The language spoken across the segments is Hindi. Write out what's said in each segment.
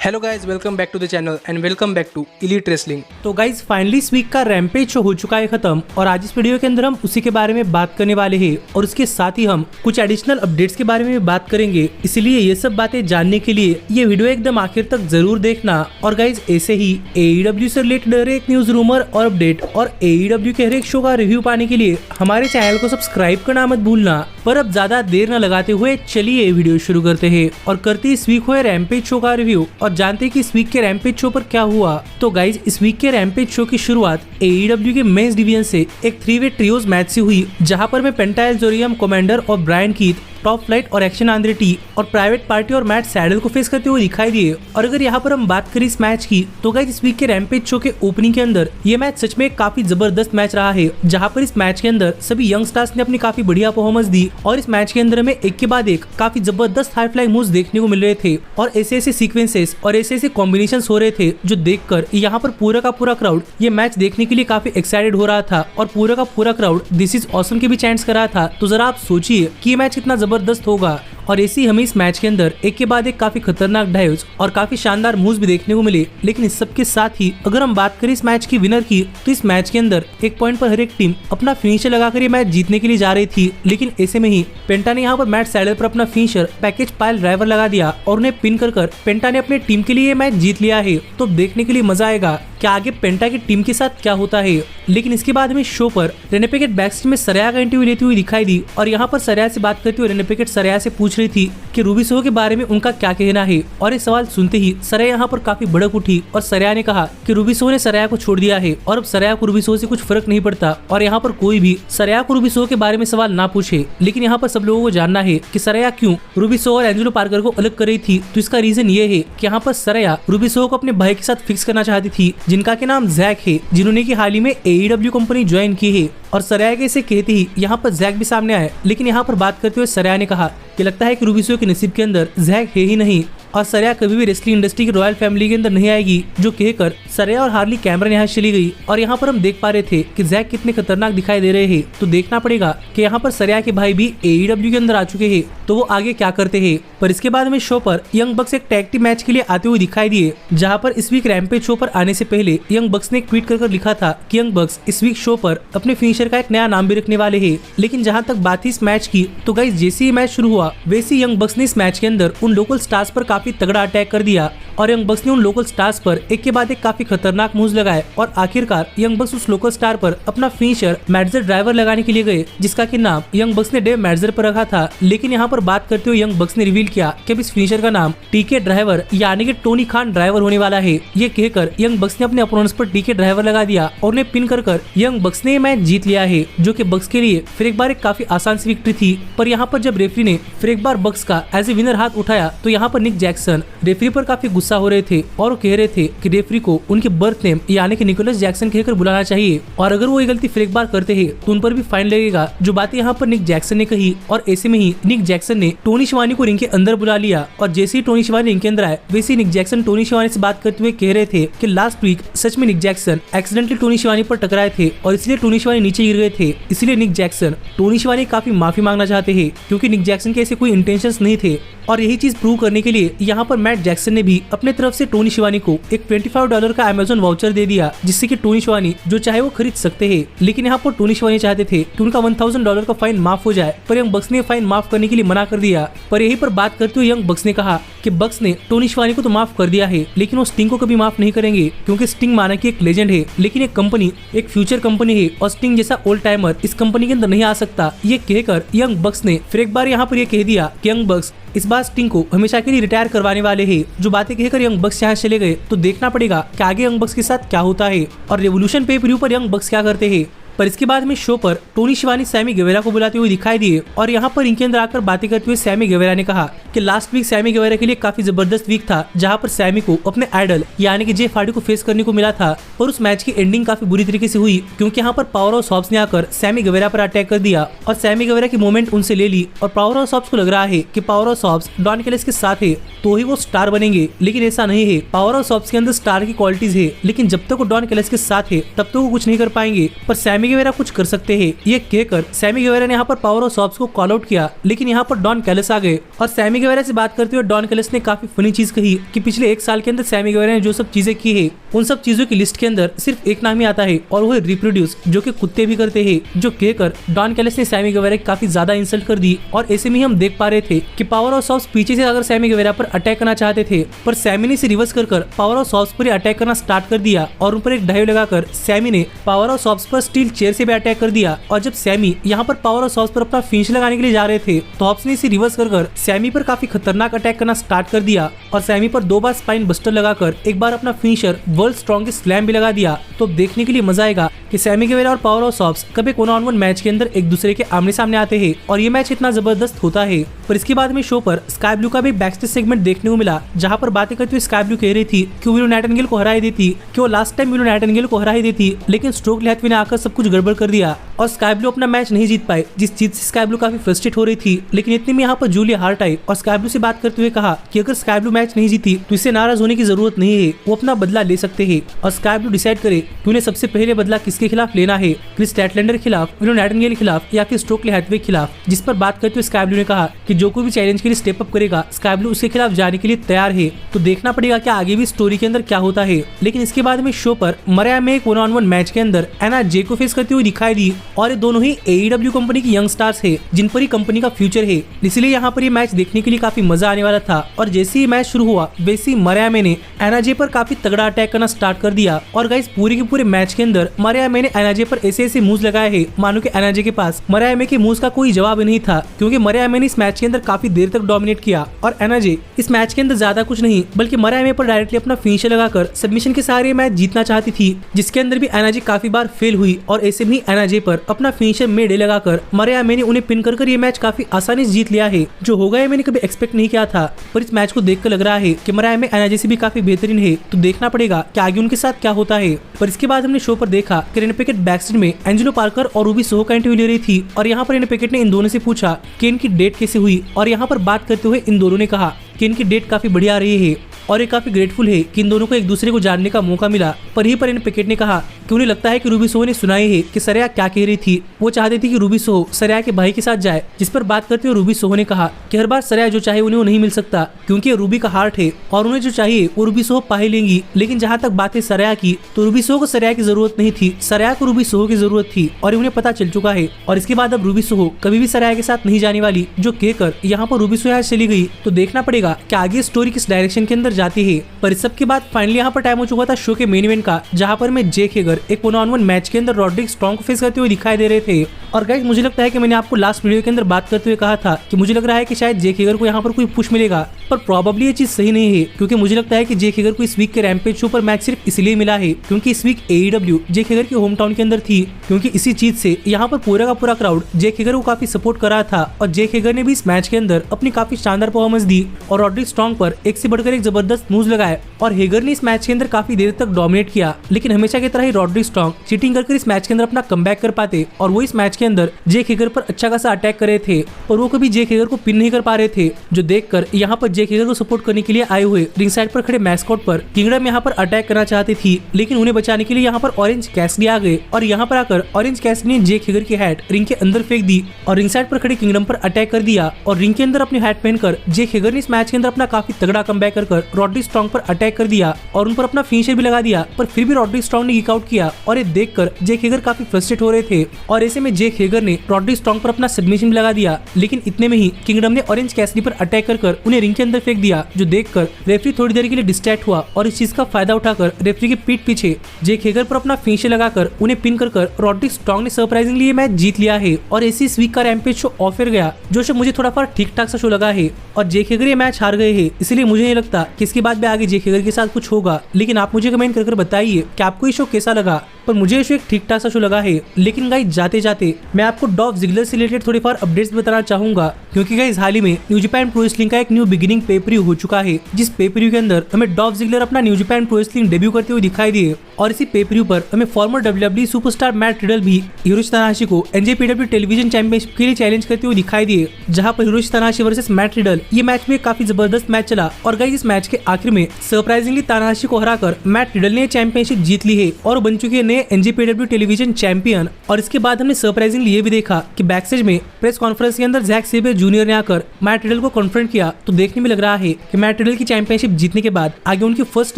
Hello guys, welcome back to the channel and welcome back to elite wrestling. तो गाइज फाइनली इस वीक का रैम्पेज शो हो चुका है खत्म और आज इस वीडियो के अंदर हम उसी के बारे में बात करने वाले हैं और उसके साथ ही हम कुछ एडिशनल अपडेट्स के बारे में भी बात करेंगे। इसलिए ये सब बातें जानने के लिए ये वीडियो एकदम आखिर तक जरूर देखना। और गाइज ऐसे ही AEW से रिलेटेड हर एक न्यूज, रूमर और अपडेट और AEW के हर एक शो का रिव्यू पाने के लिए हमारे चैनल को सब्सक्राइब करना मत भूलना। पर अब ज्यादा देर न लगाते हुए चलिए वीडियो शुरू करते हैं और करते इस वीक हुए रैम्पेज शो का रिव्यू और जानते कि इस वीक के रैम्पेज शो पर क्या हुआ। तो गाइज इस वीक के रैम्पेज शो की शुरुआत AEW के मेंस डिवीजन से एक 3-वे ट्रियोज मैच से हुई, जहां पर मैं पेंटा एल जोरियम, कमांडर और ब्रायन कीथ टॉप फ्लाइट और एक्शन आंद्रेटी और प्राइवेट पार्टी और मैट सैडल को फेस करते हुए दिखाई दिए। और अगर यहाँ पर हम बात करें इस मैच की तो गाइस इस वीक के रैम्पेज शो के ओपनिंग के अंदर ये मैच सच में काफी जबरदस्त मैच रहा है, जहाँ पर इस मैच के अंदर सभी यंग स्टार्स ने अपनी काफी बढ़िया परफॉर्मेंस दी और इस मैच के अंदर में एक के बाद एक काफी जबरदस्त हाई फ्लाइंग मूव्स देखने को मिल रहे थे और ऐसे ऐसे सीक्वेंसेस और ऐसे ऐसे कॉम्बिनेशन हो रहे थे जो देखकर यहाँ पर पूरा का पूरा क्राउड ये मैच देखने के लिए काफी एक्साइटेड हो रहा था और पूरा का पूरा क्राउड दिस इज ऑसम के भी चैंट्स कर रहा था। तो जरा आप सोचिए कि ये मैच कितना जबरदस्त होगा। और ऐसे ही हमें इस मैच के अंदर एक के बाद एक काफी खतरनाक डाइव्स और काफी शानदार मूव्स भी देखने को मिले। लेकिन इस सब के साथ ही अगर हम बात करें इस मैच की विनर की तो इस मैच के अंदर एक पॉइंट पर हर एक टीम अपना फिनिशर लगाकर ये मैच जीतने के लिए जा रही थी। लेकिन ऐसे में ही पेंटा ने यहाँ पर मैट सैडल पर अपना फिनिशर पैकेज पाइल ड्राइवर लगा दिया और उन्हें पिन कर पेंटा ने अपनी टीम के लिए ये मैच जीत लिया है। तो देखने के लिए मजा आएगा कि आगे पेंटा की टीम के साथ क्या होता है। लेकिन इसके बाद हमें शो पर रेने पैकेट बैकस्टेज में सरया का इंटरव्यू लेती हुई दिखाई दी और यहाँ पर सरया से बात करते हुए रेने पैकेट सरया से पूछ रही थी कि रूबी सोहो के बारे में उनका क्या कहना है। और ये सवाल सुनते ही सरया यहाँ पर काफी भड़क उठी और सरया ने कहा कि रूबी सोहो ने सरया को छोड़ दिया है और अब सरया को रूबी सोहो से कुछ फर्क नहीं पड़ता और यहाँ पर कोई भी सरया को रूबी सोहो के बारे में सवाल ना पूछे। लेकिन यहाँ पर सब लोगों को जानना है कि सरया क्यों रूबी सोहो और एंजेलो पार्कर को अलग कर रही थी। तो इसका रीजन ये है कि यहाँ पर सरया रूबी सोहो को अपने भाई के साथ फिक्स करना चाहती थी, जिनका के नाम जैक है, जिन्होंने की हाल ही में AEW कंपनी ज्वाइन की है। और सरया के इसे कहते ही यहाँ पर जैक भी सामने आया। लेकिन यहाँ पर बात करते हुए सरया ने कहा कि लगता है कि रूबी सोहो के नसीब के अंदर जैक है ही नहीं और सरया कभी भी रेसलिंग इंडस्ट्री की रॉयल फैमिली के अंदर नहीं आएगी। जो कहकर सरया और हार्ली कैमरन यहाँ चली गई और यहाँ पर हम देख पा रहे थे कि जैक कितने खतरनाक दिखाई दे रहे हैं। तो देखना पड़ेगा कि यहाँ पर सरया के भाई भी AEW के अंदर आ चुके हैं, तो वो आगे क्या करते हैं। पर इसके बाद हमें शो पर यंग बक्स एक टैग टीम मैच के लिए आते हुए दिखाई दिए, जहाँ पर इस वीक रैम्पेज शो पर आने से पहले यंग बक्स ने एक ट्वीट कर लिखा था कि यंग बक्स इस वीक शो पर अपने फिनिशर का एक नया नाम भी रखने वाले हैं। लेकिन जहाँ तक बात थी इस मैच की तो गाइस जैसे ही मैच शुरू हुआ वैसे यंग बक्स ने इस मैच के अंदर उन लोकल स्टार्स पर काफी तगड़ा अटैक कर दिया और यंग बक्स ने उन लोकल स्टार्स पर एक के बाद एक काफी खतरनाक मूव्स लगाए और आखिरकार यंग बक्स उस लोकल स्टार पर अपना फिनिशर मैडजर ड्राइवर लगाने के लिए गए, जिसका कि नाम यंग बक्स ने डेव मैडजर पर रखा था। लेकिन यहाँ पर बात करते हुए यंग बक्स ने रिवील किया कि अब इस फिनिशर का नाम टीके ड्राइवर यानी कि टोनी खान ड्राइवर होने वाला है। ये कहकर यंग बक्स ने अपने अपोनेंट्स पर टीके ड्राइवर लगा दिया और उन्हें पिन कर यंग बक्स ने मैच जीत लिया है, जो कि बक्स के लिए फिर एक बार एक काफी आसान सी विक्ट्री थी। पर यहाँ पर जब रेफरी ने फिर एक बार बक्स का एज ए विनर हाथ उठाया तो यहाँ पर निक जैक्सन रेफरी पर काफी गुस्सा हो रहे थे और वो कह रहे थे कि रेफरी को उनके बर्थ नेम यानी कि निकोलस जैक्सन कहकर बुलाना चाहिए और अगर वो ये गलती फिर एक बार करते हैं तो उन पर भी फाइन लगेगा। जो बातें यहाँ पर निक जैक्सन ने कही और ऐसे में ही निक जैक्सन ने टोनी शिवानी को रिंग के अंदर बुला लिया और जैसे ही टोनी शिवानी रिंग के अंदर आए वैसे ही निक जैक्सन टोनी शिवानी से बात करते हुए कह रहे थे कि लास्ट वीक सच में निक जैक्सन एक्सीडेंटली टोनी शिवानी पर टकराए थे और इसलिए टोनी शिवानी नीचे गिर गए थे। इसलिए निक जैक्सन टोनी शिवानी काफी माफी मांगना चाहते हैं क्योंकि निक जैक्सन के ऐसे कोई इंटेंशंस नहीं थे। और यही चीज प्रूव करने के लिए यहाँ पर मैट जैक्सन ने भी अपने तरफ से टोनी शिवानी को एक $25 का अमेज़न वाउचर दे दिया, जिससे कि टोनी शिवानी जो चाहे वो खरीद सकते हैं। लेकिन यहाँ पर टोनी शिवानी चाहते थे कि उनका $1000 का फाइन माफ हो जाए, पर यंग बक्स ने फाइन माफ करने के लिए मना कर दिया। पर यही पर बात करते हुए यंग बक्स ने कहा कि बक्स ने टोनी शिवानी को तो माफ कर दिया है लेकिन वो स्टिंग को कभी माफ नहीं करेंगे, क्योंकि स्टिंग माना कि एक लेजेंड है लेकिन एक कंपनी एक फ्यूचर कंपनी है और स्टिंग जैसा ओल्ड टाइमर इस कंपनी के अंदर नहीं आ सकता। ये कहकर यंग बक्स ने फिर एक बार यहाँ पर ये कह दिया कि यंग बक्स इस बार स्टिंग को हमेशा के लिए रिटायर करवाने वाले हैं। जो बातें कहकर यंग बक्स यहाँ चले गए। तो देखना पड़ेगा कि आगे यंग बक्स के साथ क्या होता है और रेवोल्यूशन पे पर यंग बक्स क्या करते हैं। पर इसके बाद में शो पर टोनी शिवानी सैमी गेवेरा को बुलाते हुए दिखाई दिए और यहाँ पर इनके अंदर आकर बातें करते हुए सैमी गेवेरा ने कहा कि लास्ट वीक सैमी गेवेरा के लिए काफी जबरदस्त वीक था, जहाँ पर सैमी को अपने आइडल यानी कि जेफ हार्डी को फेस करने को मिला था और उस मैच की एंडिंग काफी बुरी तरीके से हुई क्योंकि यहाँ पर पावर ऑफ सॉप्स ने आकर सैमी गेवेरा पर अटैक कर दिया और सैमी गेवेरा की मूवमेंट उनसे ले ली और पावर ऑफ सॉप्स को लग रहा है कि पावर ऑफ सॉप्स डॉन कैलिस के साथ है तो ही वो स्टार बनेंगे। लेकिन ऐसा नहीं है, पावर ऑफ सॉप्स के अंदर स्टार की क्वालिटीज है, लेकिन जब तक वो डॉन कैलिस के साथ है तब तक वो कुछ नहीं कर पाएंगे। पर सैमी सैमी गेवेरा कुछ कर सकते हैं। ये कहकर सैमी गेवेरा ने यहाँ पर पावर ऑफ सॉप्स को कॉल आउट किया, लेकिन यहाँ पर डॉन कैलिस आ गए और सैमी गेवेरा से बात करते हुए डॉन कैलिस ने काफी फनी चीज कही कि पिछले 1 साल के अंदर सैमी गेवेरा ने जो सब चीजें की है उन सब चीजों की लिस्ट के अंदर सिर्फ एक नाम ही आता है और वो है रिप्रोड्यूस, जो कि कुत्ते भी करते हैं। जो कहकर डॉन कैलिस ने सैमी गेवेरा की काफी ज्यादा इंसल्ट कर दी और ऐसे में हम देख पा रहे थे कि पावर ऑफ सॉप्स पीछे से अगर सैमी गेवेरा पर अटैक करना चाहते थे, पर सैमी ने इसे रिवर्स कर पावर ऑफ सॉप्स पर अटैक करना स्टार्ट कर दिया और उन पर एक डाइव लगाकर सैमी ने पावर ऑफ सॉप्स पर स्टील चेयर से भी अटैक कर दिया। और जब सैमी यहाँ पर पावर ऑफ सॉप्स पर अपना फिनिश लगाने के लिए जा रहे थे तो हॉप्स ने इसे रिवर्स कर सैमी पर काफी खतरनाक अटैक करना स्टार्ट कर दिया और सैमी पर 2 बार स्पाइन बस्टर लगाकर एक बार अपना फिनिशर वर्ल्ड स्ट्रॉन्गेस्ट स्लैम भी लगा दिया। तो देखने के लिए मजा आएगा कि सैमी गेवेरा और पावर ऑफ सॉप्स कभी 1-on-1 मैच के अंदर एक दूसरे के आमने सामने आते हैं और ये मैच इतना जबरदस्त होता है। पर इसके बाद में शो पर स्काई ब्लू का भी बैकस्टेज सेगमेंट देखने को मिला, जहां पर बातें करते हुए स्काई ब्लू कह रही थी कि विलो नाइटिंगेल को हरा ही देती, कि वो लास्ट टाइम विलो नाइटिंगेल को हरा ही देती, लेकिन स्ट्रोक हैथवे ने आकर सब कुछ गड़बड़ कर दिया और स्काई ब्लू अपना मैच नहीं जीत पाए, जिस चीज से स्काई ब्लू काफी फ्रस्ट्रेट हो रही थी। लेकिन इतने में यहाँ पर जूलिया हार्ट आई और स्काई ब्लू से बात करते हुए कहा कि अगर स्काई ब्लू मैच नहीं जीती तो इससे नाराज होने की जरूरत नहीं है, वो अपना बदला ले सकते हैं और स्काई ब्लू डिसाइड करे कि उन्हें सबसे पहले बदला किसके खिलाफ लेना है, क्रिस स्टैटलैंडर के खिलाफ, विलो नाइटिंगेल के खिलाफ या फिर स्ट्रोक हैथवे के खिलाफ। जिस पर बात करते हुए स्काई ब्लू ने कहा कि जो कोई भी चैलेंज के लिए स्टेप अप करेगा स्काई ब्लू उसके खिलाफ जाने के लिए तैयार है। तो देखना पड़ेगा कि आगे भी स्टोरी के अंदर क्या होता है। लेकिन इसके बाद में शो पर मरिया में एक 1-on-1 मैच के अंदर एना जे को फेस करते हुए दिखाई दी और ये दोनों ही AEW कंपनी की यंग स्टार्स है जिन पर ही कंपनी का फ्यूचर है, इसलिए यहाँ पर ये मैच देखने के लिए काफी मजा आने वाला था। और जैसे ही मैच शुरू हुआ वैसे ही मरिया ने एना जे पर काफी तगड़ा अटैक करना स्टार्ट कर दिया और गाइस पूरे के पूरे मैच के अंदर मरिया ने एना जे पर ऐसे मूव्स लगाए हैं मानो कि एना जे के पास मरिया के मूव्स का कोई जवाब नहीं था, क्योंकि मरिया ने इस मैच के अंदर काफी देर तक डोमिनेट किया और एना जे इस मैच के अंदर ज्यादा कुछ नहीं बल्कि मरिया पर डायरेक्टली अपना फिनिशर लगाकर सबमिशन के सारे मैच जीतना चाहती थी, जिसके अंदर भी एना जे काफी बार फेल हुई और ऐसे भी एना जे पर अपना फिनिशर मेडे लगाकर मरिया ने उन्हें पिन कर ये मैच काफी आसानी से जीत लिया है। जो होगा ये मैंने कभी एक्सपेक्ट नहीं किया था, पर इस मैच को देखकर लग रहा है कि मरिया एना जे से भी काफी बेहतरीन है। तो देखना पड़ेगा कि आगे उनके साथ क्या होता है। पर इसके बाद हमने शो पर देखा कि रेना पैकेट बैकस्टेज में एंजेलो पार्कर और रूबी सोहो का इंटरव्यू ले रही थी और यहाँ पर रेना पैकेट ने इन दोनों से पूछा कि इनकी डेट कैसे हुई और यहाँ पर बात करते हुए इन दोनों ने कहा कि इनकी डेट काफी बढ़िया रही है और ये काफी ग्रेटफुल है कि इन दोनों को एक दूसरे को जानने का मौका मिला। पर ही पर इन पैकेट ने कहा कि उन्हें लगता है कि रूबी सोहो ने सुनाई है कि सरया क्या कह रही थी। वो चाहती थी कि रूबी सोहो सरया के भाई के साथ जाए, जिस पर बात करते हुए रूबी सोहो ने कहा कि हर बार सरया जो चाहे उन्हें वो नहीं मिल सकता, क्योंकि ये रूबी का हार्ट है और उन्हें जो चाहिए वो रूबी सोहो पा ही लेंगी। लेकिन जहाँ तक बात है सरया की, तो रूबी सोहो को सरया की जरूरत नहीं थी, सरया को रूबी सोहो की जरूरत थी और उन्हें पता चल चुका है। और इसके बाद अब रूबी सोहो कभी भी सरया के साथ नहीं जाने वाली, जो कहकर यहाँ पर रूबी सोहो यहाँ चली गई। तो देखना पड़ेगा कि आगे स्टोरी किस डायरेक्शन के अंदर जाती है। पर इस सब के बाद फाइनली यहाँ पर टाइम हो चुका था शो के मेन इवेंट का, जहाँ पर मैं जेक हेगर एक 1-on-1 मैच के अंदर रॉड्रिक स्ट्रॉन्ग को फेस करते हुए दिखाई दे रहे थे। और गाइस मुझे लगता है कि मैंने आपको लास्ट वीडियो के अंदर बात करते हुए कहा था कि मुझे लग रहा है कि शायद जेक हेगर को यहाँ पर कोई पुश मिलेगा, पर प्रोबेबली ये चीज सही नहीं है, क्योंकि मुझे लगता है कि जेक हेगर को इस वीक के रैम्पेज शो पर मैच सिर्फ इसलिए मिला है क्योंकि इस वीक AEW जेक हेगर की होम टाउन के अंदर थी, क्योंकि इसी चीज से यहाँ पर पूरा का पूरा क्राउड जेक हेगर को काफी सपोर्ट कर रहा था और जेक हेगर ने भी इस मैच के अंदर अपनी काफी शानदार परफॉर्मेंस दी और रॉड्रिक स्ट्रॉन्ग पर एक से बढ़कर एक जबरदस्त मूव्स लगाए और हेगर ने इस मैच के अंदर काफी देर तक डोमिनेट किया। लेकिन हमेशा की तरह ही रॉड्रिक स्ट्रॉन्ग चीटिंग कर इस मैच के अंदर अपना कमबैक कर पाते और वो इस मैच के अंदर जेक हेगर पर अच्छा खासा अटैक कर रहे थे और वो कभी जेक हेगर को पिन नहीं कर पा रहे थे, जो देखकर यहाँ पर जेक हेगर को सपोर्ट करने के लिए आए हुए रिंग साइड पर खड़े मैस्कॉट पर किंगडम यहाँ पर अटैक करना चाहती थी, लेकिन उन्हें बचाने के लिए यहाँ पर ऑरेंज कैसिडी आ गए और यहाँ पर आकर ऑरेंज कैसिडी ने जेक हेगर की हैट रिंग के अंदर फेंक दी और रिंग साइड पर खड़े किंगडम पर अटैक कर दिया और रिंग के अंदर अपनी हैट पहनकर जेक हेगर ने इस मैच के अंदर अपना काफी तगड़ा कमबैक कर रॉड्रिक स्ट्रॉन्ग पर अटैक कर दिया और उन पर अपना फिनिशर भी लगा दिया। पर फिर भी रॉड्रिक स्ट्रॉन्ग ने किक आउट किया और ये देखकर जेक हेगर काफी फ्रस्ट्रेट हो रहे थे और ऐसे में जेक हेगर ने रॉड्रिक स्ट्रॉन्ग पर अपना सबमिशन भी लगा दिया। लेकिन इतने में ही किंगडम ने ऑरेंज कैसिडी पर अटैक कर उन्हें रिंग के अंदर फेंक दिया, जो देखकर रेफरी थोड़ी देर के लिए डिस्ट्रैक्ट हुआ और इस चीज का फायदा उठाकर रेफरी के पीठ पीछे जेक हेगर पर अपना फिनिशर लगाकर उन्हें पिन कर रॉड्रिक स्ट्रॉन्ग ने सरप्राइजिंगली ये मैच जीत लिया है और ऐसी इस वीक का रैम्पेज शो ऑफर गया, जो शो मुझे थोड़ा फा ठीक ठाक सा शो लगा है और जेक हेगर ये मैच हार गए हैं, इसलिए मुझे नहीं लगता कि इसके बाद भी आगे जेक हेगर के साथ कुछ होगा। लेकिन आप मुझे कमेंट कर बताइए कि आपको ये शो कैसा लगा। पर मुझे ये शो एक ठीक ठाक सा शो लगा है। लेकिन गाइस जाते जाते मैं आपको डॉल्फ जिगलर से रिलेटेड थोड़ी फार अपडेट्स बताना चाहूंगा, क्योंकि गाइस हाल ही में न्यू जापान प्रो रेसलिंग का एक न्यू बिगिनिंग पेपरव्यू हो चुका है, जिस पेपरव्यू के अंदर हमें डॉल्फ जिगलर अपना new Japan pro wrestling debut करते हुए दिखाई दिए और इसी पेपरव्यू पर हमें farmer WWE superstar Matt Riddle भी हिरोशी तनाहाशी को NJPW टेलीविजन चैंपियनशिप के लिए चैलेंज करते हुए दिखाई दिए, जहां पर हिरोशी तनाहाशी वर्सेस मैट रिडल ये मैच में काफी जबरदस्त मैच चला और गाइस इस मैच के आखिर में सरप्राइजिंगली तनाहाशी को हराकर मैट रिडल ने चैंपियनशिप जीत ली है और बन चुकी है बने NJPW टेलीविजन चैंपियन। और इसके बाद हमने सरप्राइजिंगली ये भी देखा कि बैकस्टेज में प्रेस कॉन्फ्रेंस के अंदर जैक सेबियर जूनियर ने आकर मैट रिडल को कॉन्फ्रंट किया। तो देखने में लग रहा है कि मैट रिडल की चैंपियनशिप जीतने के बाद आगे उनकी फर्स्ट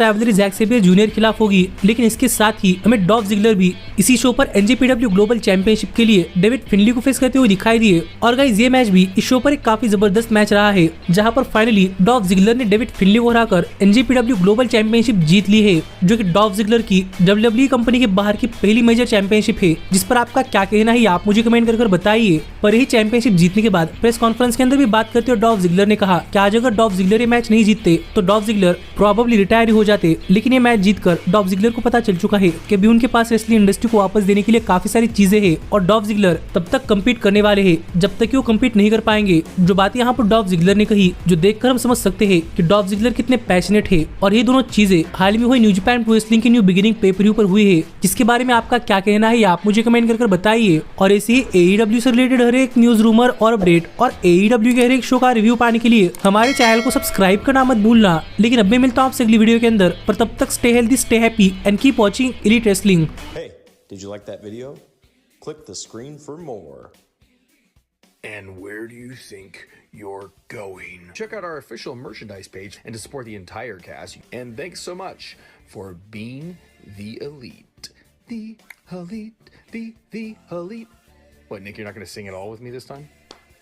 राइवलरी जैक सेबियर जूनियर खिलाफ होगी। लेकिन इसके साथ ही हमें डॉल्फ जिगलर भी इसी शो पर NJPW ग्लोबल चैंपियनशिप के लिए डेविड फिनली को फेस करते हुए दिखाई दिए। और गाइस ये मैच भी इस शो पर एक काफी जबरदस्त मैच रहा है, जहां पर फाइनली डॉल्फ जिगलर ने डेविड फिनली को हराकर NJPW ग्लोबल चैंपियनशिप जीत ली है, जो कि डॉल्फ जिगलर की WWE कंपनी के बाहर की पहली मेजर चैंपियनशिप है। जिस पर आपका क्या कहना है आप मुझे कमेंट कर बताइए। पर यही चैंपियनशिप जीतने के बाद प्रेस कॉन्फ्रेंस के अंदर भी बात करते हुए डॉल्फ जिगलर ने कहा कि आज अगर डॉल्फ जिगलर ये मैच नहीं जीतते तो डॉल्फ जिगलर प्रोबेबली रिटायर हो जाते। लेकिन ये मैच जीतकर डॉल्फ जिगलर को पता चल चुका है कि अभी उनके पास रेसलिंग इंडस्ट्री को वापस देने के लिए काफी सारी चीजें हैं और डॉल्फ जिगलर तब तक कम्पीट करने वाले हैं जब तक कि वो कम्पीट नहीं कर पाएंगे। जो बात यहाँ पर डॉल्फ जिगलर ने कही, जो देखकर हम समझ सकते हैं कि डॉल्फ जिगलर कितने पैशनेट है। और ये दोनों चीजें हाल ही में हुई न्यू जापान प्रो रेसलिंग की न्यू बिगिनिंग पे-पर-व्यू पर हुई है, जिसके बारे में आपका क्या कहना है आप मुझे कमेंट कर बताइए। और ऐसे ही AEW से रिलेटेड हर एक न्यूज, रूमर और अपडेट और AEW के हर एक शो का रिव्यू पाने के लिए हमारे चैनल को सब्सक्राइब करना मत भूलना। लेकिन अब मैं मिलता हूँ आपसे अगली वीडियो के अंदर, पर तब तक stay healthy, stay happy and keep watching elite wrestling. Hey, did you like that video? Click the screen for more. And where do you think you're going? Check out our official merchandise page and to support the entire cast. And thanks so much for being the elite. The elite, the elite. What, Nick, you're not going to sing it all with me this time?